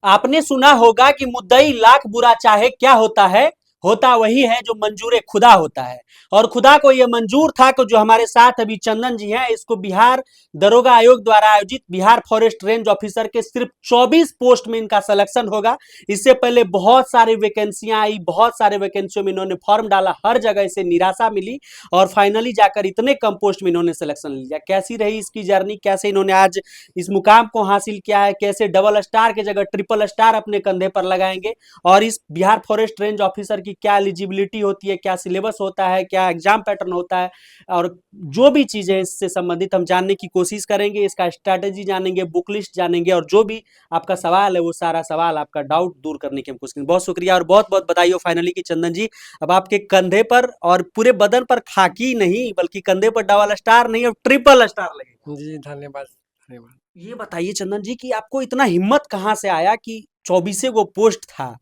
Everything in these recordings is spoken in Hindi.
आपने सुना होगा कि मुद्दई लाख बुरा चाहे क्या होता वही है जो मंजूर खुदा होता है। और खुदा को यह मंजूर था कि जो हमारे साथ अभी चंदन जी हैं, इसको बिहार दरोगा आयोग द्वारा आयोजित बिहार फॉरेस्ट रेंज ऑफिसर के सिर्फ 24 पोस्ट में इनका सिलेक्शन होगा। इससे पहले बहुत सारी वैकेंसियां आई, बहुत सारे वैकेंसियों में इन्होंने फॉर्म डाला, हर जगह से निराशा मिली और फाइनली जाकर इतने कम पोस्ट में इन्होंने सिलेक्शन लिया। कैसी रही इसकी जर्नी, कैसे इन्होंने आज इस मुकाम को हासिल किया है, कैसे डबल स्टार की जगह ट्रिपल स्टार अपने कंधे पर लगाएंगे, और इस बिहार फॉरेस्ट रेंज ऑफिसर की क्या एलिजिबिलिटी होती है, क्या सिलेबस होता है, क्या एग्जाम पैटर्न होता है, और जो भी चीजें इससे संबंधित हम जानने की कोशिश करेंगे। इसका स्ट्रैटेजी जानेंगे, बुक लिस्ट जानेंगे, और जो भी आपका सवाल है वो सारा सवाल आपका डाउट दूर करने की हम कोशिश करेंगे। बहुत शुक्रिया और बहुत बहुत बधाई हो फाइनली कि चंदन जी, अब आपके कंधे पर और पूरे बदन पर खाकी नहीं बल्कि कंधे पर डबल स्टार नहीं, अब ट्रिपल स्टार लगे। जी धन्यवाद धन्यवाद। ये बताइए चंदन जी कि आपको इतना हिम्मत कहाँ से आया कि 24 गो पोस्ट था,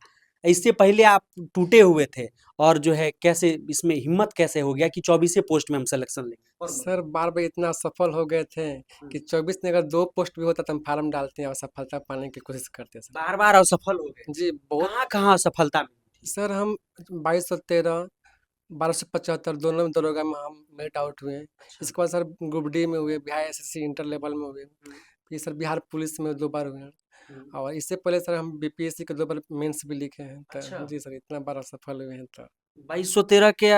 इससे पहले आप टूटे हुए थे, और जो है कैसे इसमें हिम्मत कैसे हो गया कि 24 पोस्ट में हम सिलेक्शन लेंगे? और सर बार बार इतना सफल हो गए थे कि 24 में अगर 2 पोस्ट भी होता तो हम फार्म डालते हैं और सफलता पाने की कोशिश करते हैं सर। बार बार असफल हो गए, जी बहुत। कहाँ कहाँ असफलता मिली थी? सर हम 2213 1275 दोनों में दरोगा में हम मेरिट आउट हुए हैं। अच्छा। इसके बाद सर ग्रुप डी में हुए, बिहार एसएससी इंटर लेवल में हुए, हम्म, फिर सर बिहार पुलिस में 2 बार हुए हैं। हम्म, और इससे पहले सर हम बीपीएससी के 2 बार मेंस भी लिखे हैं। अच्छा। तो जी सर इतना बार सफल हुए हैं तो। 2213 के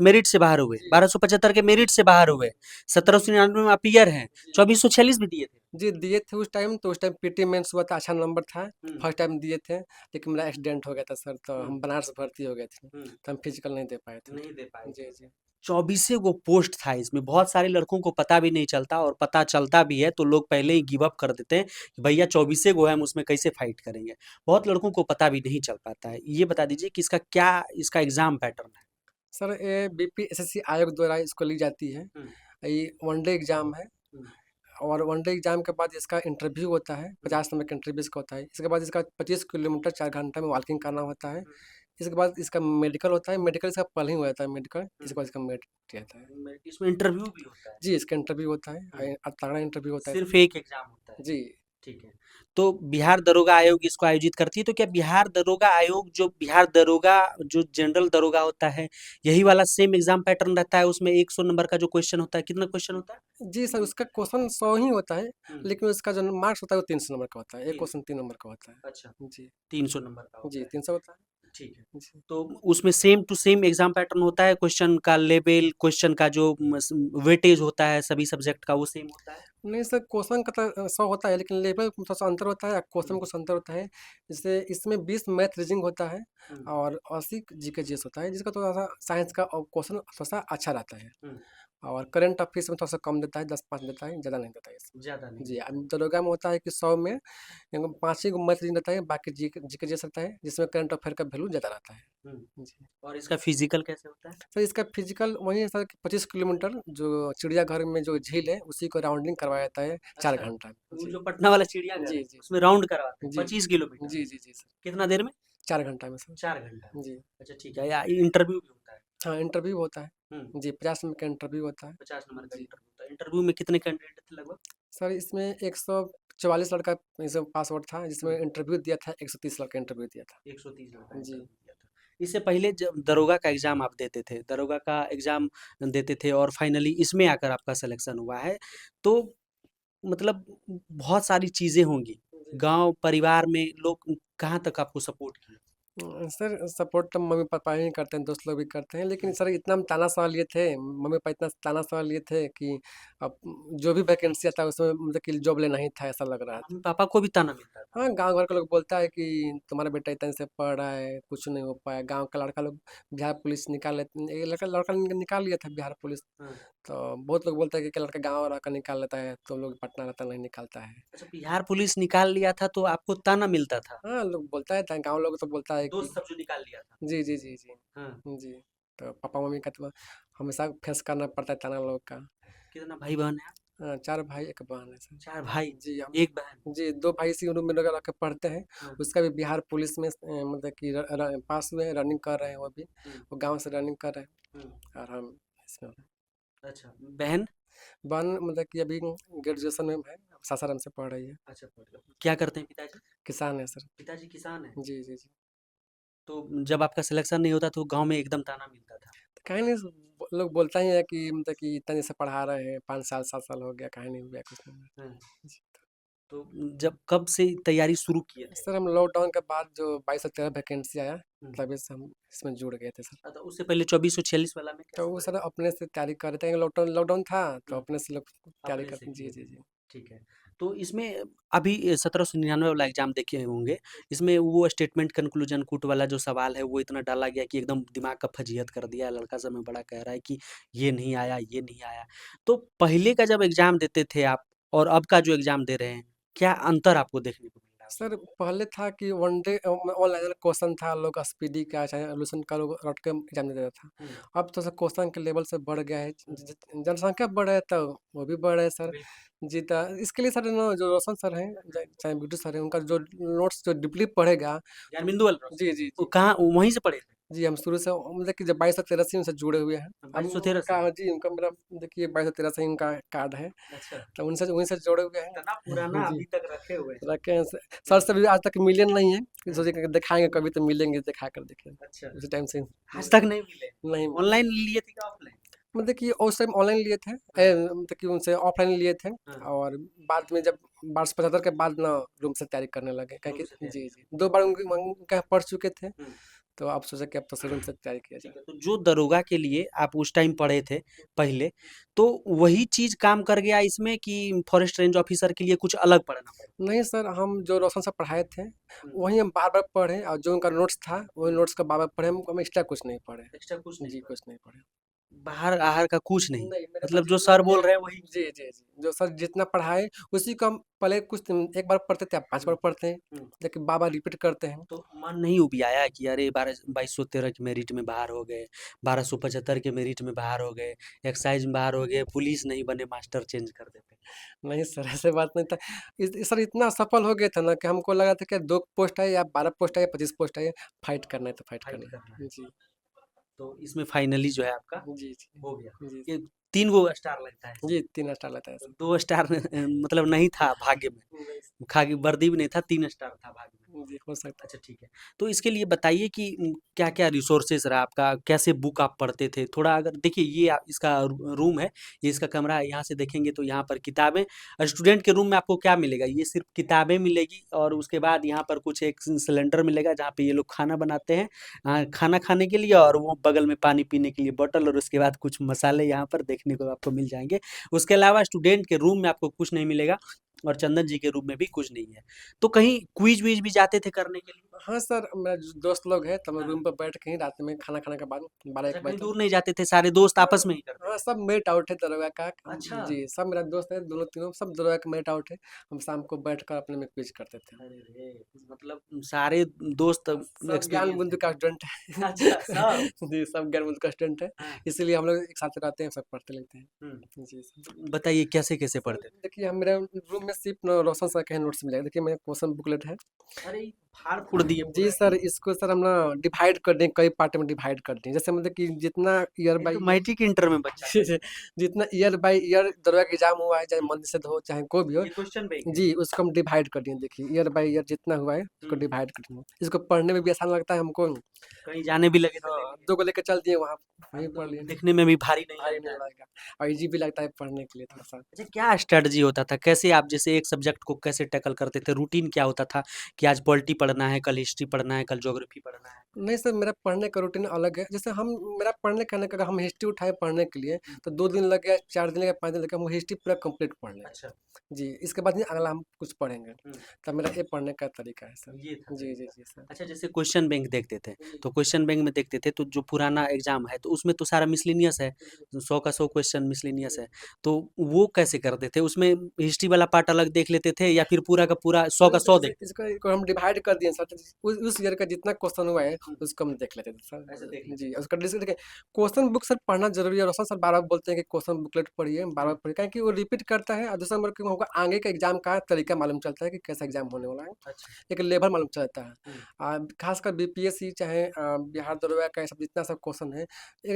मेरिट से बाहर हुए, जी 1275 के मेरिट से बाहर हुए, 1799 में अपीयर हैं, जी 2446 भी दिए थे। जी दिए थे उस टाइम। तो उस टाइम पीटी मेंस हुआ था, अच्छा नंबर था। हम्म, फर्स्ट टाइम दिए थे लेकिन मेरा एक्सीडेंट हो गया था सर, तो हम्म, हम बनारस भर्ती हो गए थे, हम्म, तो हम फिजिकल नहीं दे पाए थे। नहीं दे पाए थे। जी जी। 24 गो पोस्ट था इसमें, बहुत सारे लड़कों को पता भी नहीं चलता, और पता चलता भी है तो लोग पहले ही गिव अप कर देते हैं कि भैया 24 गो है, हम उसमें कैसे फाइट करेंगे। बहुत लड़कों को पता भी नहीं चल पाता है। ये बता दीजिए कि इसका क्या, इसका एग्जाम पैटर्न है? सर ये बीपीएसएससी आयोग द्वारा इसको ली जाती है। हम्म, ये वनडे एग्जाम है। हम्म, और वनडे एग्जाम के बाद इसका इंटरव्यू होता है, हम्म, 50 नंबर का इंटरव्यू इसका होता है। इसके बाद इसका 25 किलोमीटर 4 घंटा में वॉकिंग करना होता है। हम्म, इसके बाद इसका मेडिकल होता है। मेडिकल इसका पहले ही हो जाता है मेडिकल। इसके हम्म। बाद इसका मेडिकल रहता है। इसमें इंटरव्यू भी होता है? जी इसका इंटरव्यू होता हम्म, है, तगड़ा इंटरव्यू होता है सिर्फ इसमें। एक एग्जाम होता है? जी ठीक है। तो बिहार दरोगा आयोग इसको आयोजित करती है, तो क्या बिहार दरोगा आयोग जो बिहार दरोगा जो जनरल दरोगा होता है, यही वाला सेम एग्जाम पैटर्न रहता है? उसमें 100 नंबर का जो क्वेश्चन होता है, कितना क्वेश्चन होता है? जी सर उसका क्वेश्चन 100 ही होता है। हम्म, लेकिन उसका जो मार्क्स होता है वो 300 नंबर का होता है। एक तीन क्वेश्चन 3 नंबर का होता अच्छा, है। जी 300 नंबर का जी होता है। 300 होता है। ठीक है। जी तो उसमें same to same exam pattern होता है, क्वेश्चन का लेवल, क्वेश्चन का जो वेटेज होता है सभी सब्जेक्ट का, वो सेम होता है? नहीं सर क्वेश्चन का तो 100 होता है लेकिन लेवल में थोड़ा सा अंतर होता है, क्वेश्चन कुछ अंतर होता है। जैसे इसमें 20 मैथ रीजनिंग होता है हम्म, और 80 जीके जीएस होता है, जिसका थोड़ा सा साइंस का क्वेश्चन थोड़ा सा अच्छा रहता है। हम्म, और करंट अफेयर्स में थोड़ा सा कम देता है, 10-5 देता है, ज़्यादा नहीं देता है इसमें। ज्यादा नहीं जी देता है। दरोगा में होता है कि 100 में 5 ही गो मैथ रीजनिंग रहता है, बाकी जीके जीएस रहता है, जिसमें करंट अफेयर का वैल्यू ज़्यादा रहता है। हम्म। जी और इसका फिजिकल कैसे होता है? सर इसका फिजिकल वही है सर कि 25 किलोमीटर जो चिड़ियाघर में जो झील है उसी को राउंडिंग करवाया जाता है चार अच्छा, घंटा में। वो जी जो पटना वाला चिड़ियाघर जी है जी उसमें राउंड करवाते हैं जी 25 किलोमीटर, जी जी जी सर कितना देर में? 4 घंटा में सर। 4 घंटा में। जी अच्छा ठीक है, या इंटरव्यू भी होता है? हाँ इंटरव्यू होता हम्म, है। जी 50 मिनट का इंटरव्यू होता है। 50 नंबर का जी इंटरव्यू होता है। इंटरव्यू में कितने कैंडिडेट थे लगभग? सर इसमें 144 लड़का इसमें पास आउट था, जिसमें हम्म, इंटरव्यू दिया था 130 लड़का इंटरव्यू दिया था। 130 लड़का जी इंटरव्यू दिया था। इससे पहले जब दरोगा का एग्जाम आप देते थे, दरोगा का एग्जाम देते थे और फाइनली इसमें आकर आपका सिलेक्शन हुआ है, तो मतलब बहुत सारी चीजें होंगी, जी गांव परिवार में लोग कहाँ तक आपको सपोर्ट किए? सर सपोर्ट तो मम्मी पापा ही करते हैं, दोस्त लोग भी करते हैं, लेकिन हम्म, सर इतना हम ताना लिए थे, मम्मी पापा इतना ताना लिए थे कि अब जो भी वैकेंसी आता है उसमें मतलब कि जॉब लेना ही था ऐसा लग रहा था। मम्मी पापा को भी ताना मिलता था? हाँ गांव घर के लोग बोलता है कि तुम्हारा बेटा इतने से पढ़ रहा है, कुछ नहीं हो पाया। गांव का लड़का लोग बिहार पुलिस निकाल लेते, एक लड़का लड़का निकाल लिया था बिहार पुलिस। हाँ। तो बहुत लोग बोलते हैं कि लड़का गांव रह कर निकाल लेता है, तुम लोग पटना रहता नहीं निकालता है। अच्छा, बिहार पुलिस निकाल लिया था तो आपको ताना मिलता था? हाँ लोग बोलता है, गांव लोग तो बोलता है कि दोस्त सब जो निकाल लिया था? जी जी जी जी हाँ। जी। तो पापा मम्मी का तो हमेशा फेस करना पड़ता है ताना लोग का। कितना भाई बहन है आप? 4 भाई 1 बहन है सर। 4 भाई, जी हम एक बहन? जी 2 भाई इसी रूम में लगा के पढ़ते हैं। हाँ। उसका भी बिहार पुलिस में मतलब कि पास हुए हैं, रनिंग कर रहे हैं वो भी। हम्म, वो गांव से रनिंग कर रहे हम्म, हैं और हम इसमें। अच्छा, बहन? बहन मतलब कि अभी ग्रेजुएशन में है, सासाराम से पढ़ रही है। अच्छा, क्या करते हैं पिताजी? किसान है सर। पिताजी किसान हैं। जी, जी, जी। तो जब आपका सिलेक्शन नहीं होता तो गाँव में एकदम ताना मिलता था। तो काहे नहीं लोग बोलता ही है कि मतलब कि इतना जैसे पढ़ा रहे हैं, 5 साल 7 साल हो गया, काहे नहीं हुआ कुछ नहीं हुआ। हाँ, जी। तो जब कब से तैयारी शुरू किए थे? सर हम लॉकडाउन के बाद जो 22 से 13 वैकेंसी आया, हुँ। तभी से हम इसमें जुड़ गए थे सर। तो उससे पहले 2446 वाला में तो कैसे वो पढ़े सर थे? अपने से तैयारी कर रहे थे, लॉकडाउन लॉकडाउन था तो हुँ, अपने से लोग तैयारी अपने से करते जी, किए जी, थे। जी। ठीक है। तो इसमें अभी 1799 वाला एग्ज़ाम देखे होंगे। इसमें वो स्टेटमेंट कंक्लूजन कूट वाला जो सवाल है वो इतना डाला गया कि एकदम दिमाग का फजीहत कर दिया। लड़का सब में बड़ा कह रहा है कि ये नहीं आया, ये नहीं आया। तो पहले का जब एग्ज़ाम देते थे आप और अब का जो एग्ज़ाम दे रहे हैं, क्या अंतर आपको देखने को मिल रहा है उसमें? सर पहले था कि वन डे ऑनलाइन क्वेश्चन था, लोग स्पीडी का चाहे एल्यूशन का लोग रट के एग्जाम देता था। हुँ, अब तो सर क्वेश्चन के लेवल से बढ़ गया है, जनसंख्या बढ़ है तो वो भी बढ़ है सर। बिल्कुल। जी, तो इसके लिए सर ना जो रोशन सर हैं, चाहे बिट्टू सर हैं, उनका जो नोट्स जो डीपली पढ़ेगा। ज्ञानबिंदु वाला? जी, जी, वो जी। कहाँ वहीं से पढ़े थे? जी, हम शुरू से मतलब कि जब 2213 से उनसे जुड़े हुए हैं। हम 2213 से? उनका जी, उनका मेरा देखिए 2213 से ही उनका कार्ड है, अच्छा, तो उनसे वहीं से जुड़े हुए हैं। इतना पुराना जी, अभी तक रखे हुए हैं। रखे हैं सर से भी आज तक मिले नहीं हैं, कि हाँ, सोचे कि दिखाएँगे कभी तो मिलेंगे, दिखा कर देखेंगे। अच्छा। उसी टाइम से आज तक नहीं मिले। नहीं ऑनलाइन लिए थे क्या ऑफलाइन? मतलब कि उस टाइम ऑनलाइन लिए थे, हाँ, मतलब कि उनसे ऑफलाइन लिए थे। हाँ, और बाद में जब 1275 के बाद ना रूम से तैयारी करने लगे, काहे रूम कि से तैयारी जी, जी, करते 2 बार उनके यहाँ पढ़ चुके थे, हैं। हुँ, तो अब सोचे कि अब तो रूम से तैयारी किया ठीक जाए। है। तो जो दरोगा के लिए आप उस टाइम पढ़े थे पहले, तो वही चीज़ काम कर गया इसमें कि फॉरेस्ट रेंज ऑफिसर के लिए कुछ अलग पढ़ना पड़ा? नहीं सर, हम जो रोशन सर पढ़ाए थे, हुँ, वही हम बार-बार पढ़े और जो उनका नोट्स था, वही हुँ, नोट्स का बार-बार पढ़े, हम एक्स्ट्रा कुछ नहीं पढ़े। एक्स्ट्रा कुछ नहीं जी, पढ़ा। कुछ नहीं पढ़े। बाहर-आहर का कुछ नहीं, नहीं, मेरे पास मतलब जो जितना सर भी बोल है। रहे हैं वही? जी, जी, जी। जो सर जितना पढ़ाए उसी को हम पहले कुछ दिन एक बार पढ़ते थे, अब 5 बार हुँ, पढ़ते हैं, हुँ। लेकिन बार-बार रिपीट करते हैं। तो मन नहीं उबियाया कि अरे 2213 के मेरिट में बाहर हो गए, 1275 के मेरिट में बाहर हो गए, एक्साइज में बाहर हो गए, पुलिस नहीं बने, मास्टर चेंज कर देते? नहीं सर, ऐसे बात नहीं था। सर इतना सफल हो गए थे ना कि हमको लगा था कि 2 पोस्ट है या 12 पोस्ट है या 25 पोस्ट है, फाइट करना है तो फाइट फाइट करना करना है। है। जी। तो इसमें फाइनली जो है आपका जी, जी। हो गया। जी, ये 3 गो स्टार लगता है जी इसमें। 3 स्टार लेता है तो सर। 2 स्टार मतलब नहीं था भाग्य में। नहीं, खाकी वर्दी भी नहीं था, 3 स्टार था भाग्य में। जी हो सकता अच्छा ठीक है। तो इसके लिए बताइए कि क्या-क्या रिसोर्सेज़ रहा आपका? कैसे बुक आप पढ़ते थे? थोड़ा अगर देखिए ये इसका रूम है, ये इसका कमरा है, यहाँ से देखेंगे तो यहाँ पर किताबें स्टूडेंट के रूम में आपको क्या मिलेगा? ये सिर्फ़ किताबें मिलेगी और उसके बाद यहाँ पर कुछ एक सिलेंडर मिलेगा जहाँ पे ये लोग खाना बनाते हैं। खाना खाने के लिए और वो बगल में पानी पीने के लिए बॉटल और उसके बाद कुछ मसाले यहाँ पर देखने को आपको मिल जाएँगे। उसके अलावा स्टूडेंट के रूम में आपको कुछ नहीं मिलेगा और चंदन जी के रूम में भी कुछ नहीं है। तो कहीं क्विज़-विज़ भी जाते थे करने के लिए? हाँ सर, मेरा जो दोस्त लोग हैं, तो हम हाँ। रूम पे बैठ के ही रात में खाना खाने के बाद अच्छा 12-1 बजे कहीं तक। दूर नहीं जाते थे, सारे दोस्त आपस में ही करते हाँ, थे? सब मेट आउट है दरोगा का। अच्छा। जी, सब मेरा दोस्त है, दोनों तीनों सब दरोगा का मेट आउट है। हम शाम को बैठकर अपने में क्विज़ करते थे। अरे रे! मतलब सारे दोस्त सब ज्ञान एक्सपीरियंस बिंदु हैं। का स्टूडेंट है। अच्छा सब? जी, सब ज्ञान बिंदु का स्टूडेंट है, हाँ। इसीलिए हम लोग एक साथ रहते हैं, सब पढ़ते लिखते हैं। हुँ। जी, सर। बताइए कैसे-कैसे सर पढ़ते थे? देखिए, हम मेरे रूम में सिर्फ़ ना रोशन सर के नोट्स मिलेगा। देखिए, मेरा क्वेश्चन बुकलेट है। अरे! फाड़-फूड़ दिए जी पूरा सर, एकदम। इसको सर हम ना डिवाइड कर दें, कई पार्ट में डिवाइड कर दें। जैसे मतलब कि जितना ईयर ये बाय तो मैट्रिक इंटर में बच्चा कर ईयर जितना ईयर बाय ईयर दरोगा का एग्ज़ाम हुआ है, चाहे मंथ से हो, चाहे कोई भी हो। ये क्वेश्चन बैंक है। जी, उसको हम डिवाइड कर दिए। देखिए, ईयर बाय ईयर जितना हुआ है, उसको हुँ। डिवाइड कर दिए। इसको पढ़ने में भी आसान लगता है हमको। कहीं जाने भी लगे तो ले हाँ, लिए। 2 को लेके चल दिए वहाँ, वहीं तो पढ़ लिए। दिखने में भी भारी नहीं भारी लगता नहीं है। लगेगा और ईज़ी भी लगता है पढ़ने के लिए थोड़ा-सा। अच्छा क्या स्ट्रैटेजी होता था? कैसे आप जैसे एक सब्जेक्ट को कैसे टैकल करते थे? रूटीन क्या होता था कि आज पॉलिटी पढ़ना है, कल हिस्ट्री पढ़ना है, कल ज्योग्राफी पढ़ना है? नहीं सर, मेरा पढ़ने का रूटीन अलग है। जैसे हम मेरा पढ़ने कहने का, अगर हम हिस्ट्री उठाए पढ़ने के लिए, हुँ। तो 2 दिन लग गया, 4 दिन लग गया, 5 दिन लग गया, हम हिस्ट्री पूरा कंप्लीट पढ़ लें। अच्छा। जी, इसके बाद ही अगला हम कुछ पढ़ेंगे। हुँ। तब मेरा ये पढ़ने का तरीका है सर। ये था जी, जी, तरीका। जी सर। अच्छा जैसे क्वेश्चन बैंक देखते थे, जी, तो क्वेश्चन बैंक में देखते थे तो जो पुराना एग्ज़ाम है, तो उसमें तो सारा मिसलेनियस है, 100 का 100 क्वेश्चन मिसलेनियस है। तो वो कैसे करते थे? उसमें हिस्ट्री वाला पार्ट अलग देख लेते थे या फिर पूरा का पूरा 100 नहीं का सर, 100 इसे देखते थे? इसका को हम डिवाइड कर दिए सर, उस ईयर का जितना क्वेश्चन हुआ है उसको हम देख लेते थे सर। ऐसे देख लेते जी, उसका डिस्क देखिए, क्वेश्चन बुक सर पढ़ना ज़रूरी है। रोशन सर बार-बार बोलते हैं कि क्वेश्चन बुकलेट पढ़िए, बार-बार पढ़िए, काहे कि वो रिपीट करता है और दूसरा नंबर कि हमको आगे का एग्ज़ाम का तरीका मालूम चलता है कि कैसा एग्ज़ाम होने वाला है। अच्छा। एक लेवल मालूम चलता है। हुँ। खासकर बीपीएससी चाहे बिहार दरोगा का ये सब जितना सब क्वेश्चन है,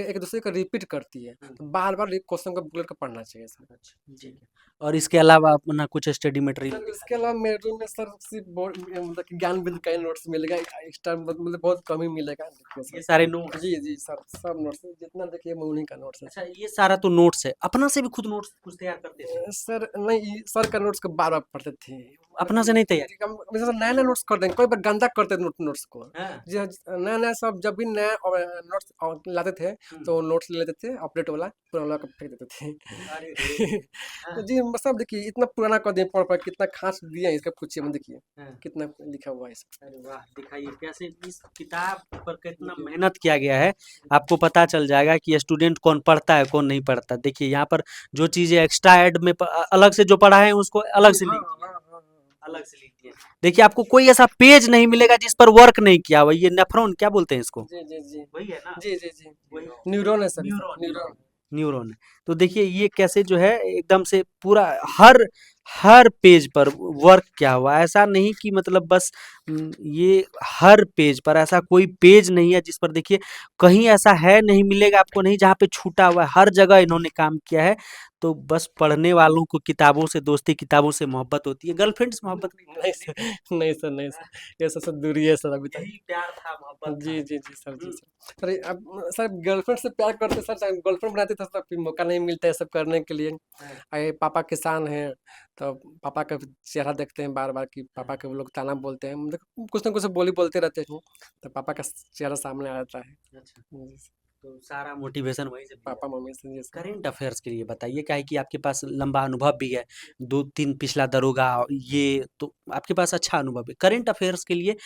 एक दूसरे को रिपीट करती है। हुँ। तो बार-बार ये क्वेश्चन को बुकलेट को पढ़ना चाहिए सर। अच्छा, ठीक है। और इसके अलावा अपना कुछ स्टडी मटेरियल सर इसके अलावा मेरे रूम में सर सिर्फ मतलब कि ज्ञान बिंदु का ही नोट्स मिलेगा, एक्स्ट्रा मतलब बहुत कम ही मिलेगा देखिए ये सर। सारे नोट्स? जी, जी सर, सब नोट्स जितना देखिए मैं उन्हीं का नोट्स है अच्छा, सर। ये सारा तो नोट्स है। अपना से भी खुद नोट्स कुछ तैयार करते थे? सर नहीं, सर का नोट्स को बार-बार पढ़ते थे। मतलब अपना कि से नहीं तैयार? जी, हम जैसे नया-नया नोट्स कर देंगे, कोई बार गंदा करते थे नोट्स को। हाँ। जी हाँ, नया-नया सब जब भी नया नोट्स लाते थे, हुँ। तो नोट्स ले लेते थे अपडेट वाला, पुराना वाला को फेंक देते थे। अरे रे! हाँ, तो जी, मतलब देखिए इतना पुराना कर दिए पढ़-पढ़, कितना खास दिए हैं इसका पूछिए मत देखिए, हाँ। कितना लिखा हुआ है इसमें। अरे वाह! दिखाइए कैसे इस किताब पर कितना देखिए, मेहनत किया गया है, आपको पता चल जाएगा कि स्टूडेंट कौन पढ़ता है, कौन नहीं पढ़ता। देखिए यहाँ पर जो चीज़ें एक्स्ट्रा ऐड में अलग से जो पढ़ा है उसको अलग जी, से हाँ, लिख दिया हाँ, है, हाँ, हाँ। अलग से लिख दिया है। देखिए आपको कोई ऐसा पेज नहीं मिलेगा जिस पर वर्क नहीं किया हुआ। ये नेफ्रॉन क्या बोलते हैं इसको? जी, जी, जी। वही है ना? जी, जी, जी। वही न्यूरॉन है सर ये सब, न्यूरॉन न्यूरॉन। न्यूरॉन न्यूरॉन है। तो देखिए ये कैसे जो है एकदम से पूरा हर हर पेज पर वर्क किया हुआ है। ऐसा नहीं कि मतलब बस ये हर पेज पर ऐसा कोई पेज नहीं है जिस पर देखिए कहीं ऐसा है नहीं मिलेगा आपको नहीं जहाँ पे छूटा हुआ है। हर जगह इन्होंने काम किया है। तो बस पढ़ने वालों को किताबों से दोस्ती, किताबों से मोहब्बत होती है। गर्लफ्रेंड से मोहब्बत नहीं नहीं करते, सर, नहीं नहीं सर, नहीं करते। सर। ये सबसे दूरी है सर अभी तक। यही प्यार था, मोहब्बत था। जी, जी, जी सर, जी हुँ, सर। सर ये अब सर गर्लफ्रेंड से प्यार करते सर, चाहे गर्लफ्रेंड बनाते तो सर फिर मौका नहीं मिलता है सब करने के लिए। हाँ, ये पापा किसान हैं, तो पापा का चेहरा देखते हैं बार-बार कि हाँ। पापा के वो लोग ताना बोलते हैं। मतलब कुछ ना कुछ बोली बोलते रहते हैं, तो पापा का चेहरा सामने आ जाता है। अच्छा, जी, सर। तो सारा मोटिवेशन वहीं से मिला। पापा मम्मी से जी सर। करंट अफेयर्स के लिए बताइए क्या है कि आपके पास लंबा अनुभव भी है 2-3 पिछला दरोगा ये तो आपके पास अच्छा अनुभव है करंट अफेयर्स के लिए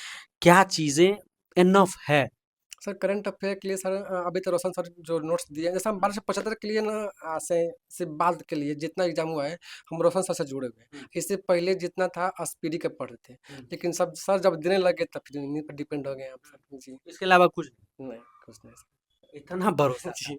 क्या चीजें इनफ है। सर करंट अफेयर के लिए सर अभी तो रोशन सर जो नोट्स दिए हैं, जैसे हम 1275 के लिए ना से बाद के लिए जितना एग्जाम हुआ है, हम रोशन सर से जुड़े हुए हैं। हम्म, इससे पहले जितना था स्पीडी के पढ़ रहे थे, हम्म। लेकिन सब सर जब देने लगे तब फिर इन्हीं पर डिपेंड हो गए हम सर। जी, इसके अलावा कुछ नहीं कुछ नहीं नहीं इतना भरोसा सर। था। जी,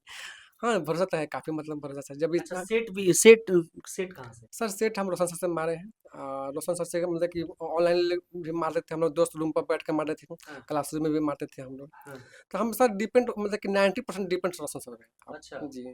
हाँ भरोसा तो है, काफ़ी मतलब भरोसा सर। जब अच्छा इतना सेट भी सेट सेट कहाँ से। सर सेठ हम रोशन सर से मारे हैं। रोशन सर से मतलब कि ऑनलाइन भी मारते थे हम लोग, दोस्त रूम पर बैठ के मारते थे, हाँ, क्लासरूम में भी मारते थे हम लोग। हाँ, तो हम सर डिपेंड मतलब कि 90% डिपेंड रोशन सर पे अच्छा अब। जी।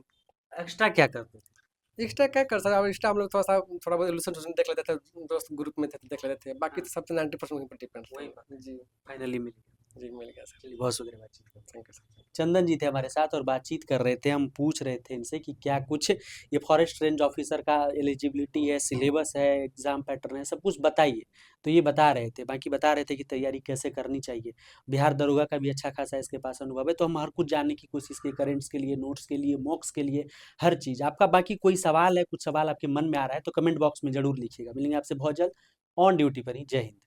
एक्स्ट्रा क्या करते थे। एक्स्ट्रा क्या कर सकते हैं, अब एक्स्ट्रा हम लोग थोड़ा बहुत इल्यूस्ट्रेशन देख लेते थे, दोस्त ग्रुप में थे तो देख लेते थे, बाकी हाँ, तो सब तो 90% वहीं पर डिपेंड वहीं पर था। जी, फाइनली मिल गया। जी मिल गया सर। चलिए बहुत शुक्रिया बातचीत करने का। Thank you sir. Chandan ji थे हमारे साथ और बातचीत कर रहे थे हम पूछ रहे थे इनसे कि क्या कुछ ये फॉरेस्ट रेंज ऑफिसर का एलिजिबिलिटी है सिलेबस है एग्जाम पैटर्न है सब कुछ बताइए। तो ये बता रहे थे बाकी बता रहे थे कि तैयारी कैसे करनी चाहिए। बिहार दरोगा का भी अच्छा खासा इसके पास अनुभव है तो हम हर कुछ जानने की कोशिश की करेंट्स के लिए नोट्स के लिए मॉक्स के लिए हर चीज़ आपका बाकी कोई सवाल है कुछ सवाल आपके मन में आ रहा है तो कमेंट बॉक्स में जरूर लिखिएगा मिलेंगे आपसे बहुत जल्द ऑन ड्यूटी पर ही जय हिंद।